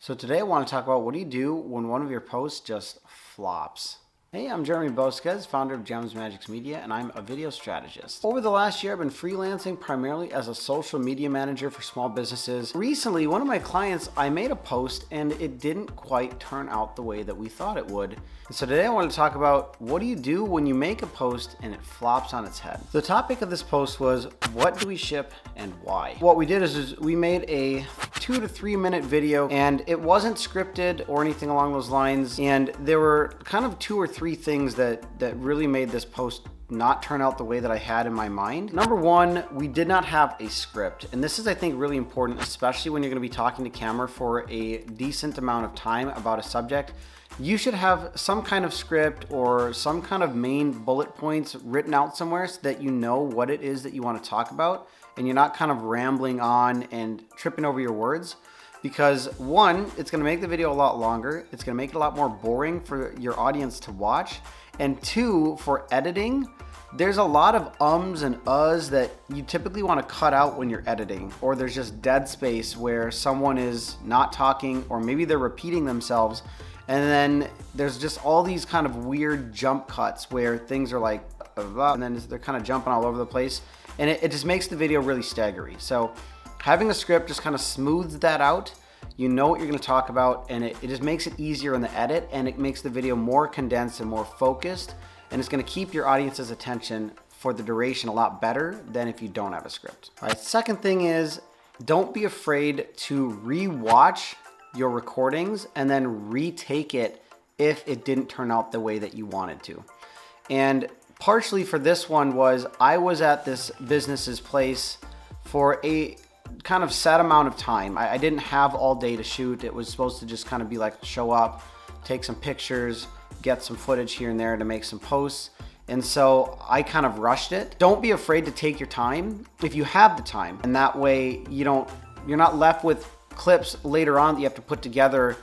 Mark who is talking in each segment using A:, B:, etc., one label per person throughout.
A: So today I want to talk about what do you do when one of your posts just flops. Hey, I'm Jeremy Bosquez, founder of Gems Magics Media, and I'm a video strategist. Over the last year, I've been freelancing primarily as a social media manager for small businesses. Recently, one of my clients, I made a post and it didn't quite turn out the way that we thought it would. And so today I want to talk about what do you do when you make a post and it flops on its head. The topic of this post was, what do we ship and why? What we did is we made a 2 to 3 minute video, and it wasn't scripted or anything along those lines. And there were kind of 2 or 3 things that really made this post not turn out the way that I had in my mind. Number one, we did not have a script. And this is, I think, really important, especially when you're gonna be talking to camera for a decent amount of time about a subject. You should have some kind of script or some kind of main bullet points written out somewhere so that you know what it is that you want to talk about and you're not kind of rambling on and tripping over your words. Because one, it's gonna make the video a lot longer. It's gonna make it a lot more boring for your audience to watch. And two, for editing, there's a lot of ums and uhs that you typically wanna cut out when you're editing, or there's just dead space where someone is not talking, or maybe they're repeating themselves. And then there's just all these kind of weird jump cuts where things are like, and then they're kind of jumping all over the place. And it just makes the video really staggery. So having a script just kind of smooths that out. You know what you're gonna talk about, and it just makes it easier in the edit, and it makes the video more condensed and more focused, and it's gonna keep your audience's attention for the duration a lot better than if you don't have a script. All right, second thing is, don't be afraid to re-watch your recordings and then retake it if it didn't turn out the way that you wanted to. And partially for this one was, I was at this business's place for a kind of set amount of time. I didn't have all day to shoot. It was supposed to just kind of be like show up, take some pictures, get some footage here and there to make some posts. And so I kind of rushed it. Don't be afraid to take your time if you have the time. And that way you're not left with clips later on that you have to put together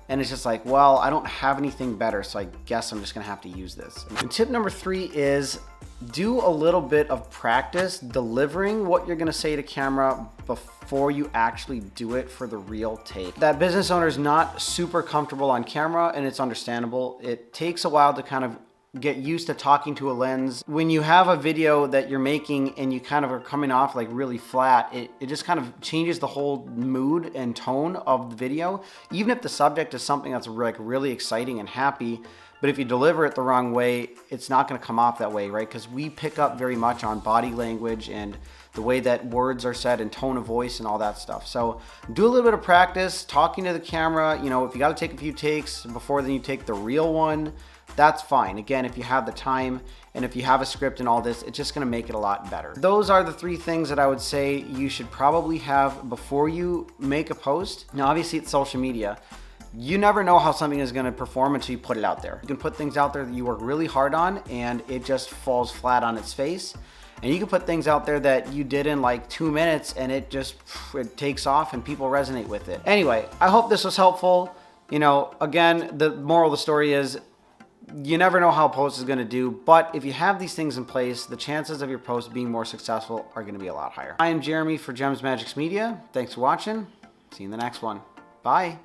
A: and it's just like, well, I don't have anything better, so I guess I'm just gonna have to use this. And tip number 3 is do a little bit of practice delivering what you're gonna say to camera before you actually do it for the real take. That business owner is not super comfortable on camera, and it's understandable. It takes a while to kind of get used to talking to a lens. When you have a video that you're making and you kind of are coming off like really flat, it just kind of changes the whole mood and tone of the video. Even if the subject is something that's like really exciting and happy, but if you deliver it the wrong way, it's not gonna come off that way, right? Because we pick up very much on body language and the way that words are said and tone of voice and all that stuff. So do a little bit of practice, talking to the camera. You know, if you gotta take a few takes before then you take the real one, that's fine. Again, if you have the time and if you have a script and all this, it's just gonna make it a lot better. Those are the 3 things that I would say you should probably have before you make a post. Now, obviously it's social media. You never know how something is gonna perform until you put it out there. You can put things out there that you work really hard on and it just falls flat on its face. And you can put things out there that you did in like 2 minutes and it takes off and people resonate with it. Anyway, I hope this was helpful. You know, again, the moral of the story is, you never know how a post is gonna do, but if you have these things in place, the chances of your post being more successful are gonna be a lot higher. I am Jeremy for Gems Magics Media. Thanks for watching. See you in the next one. Bye.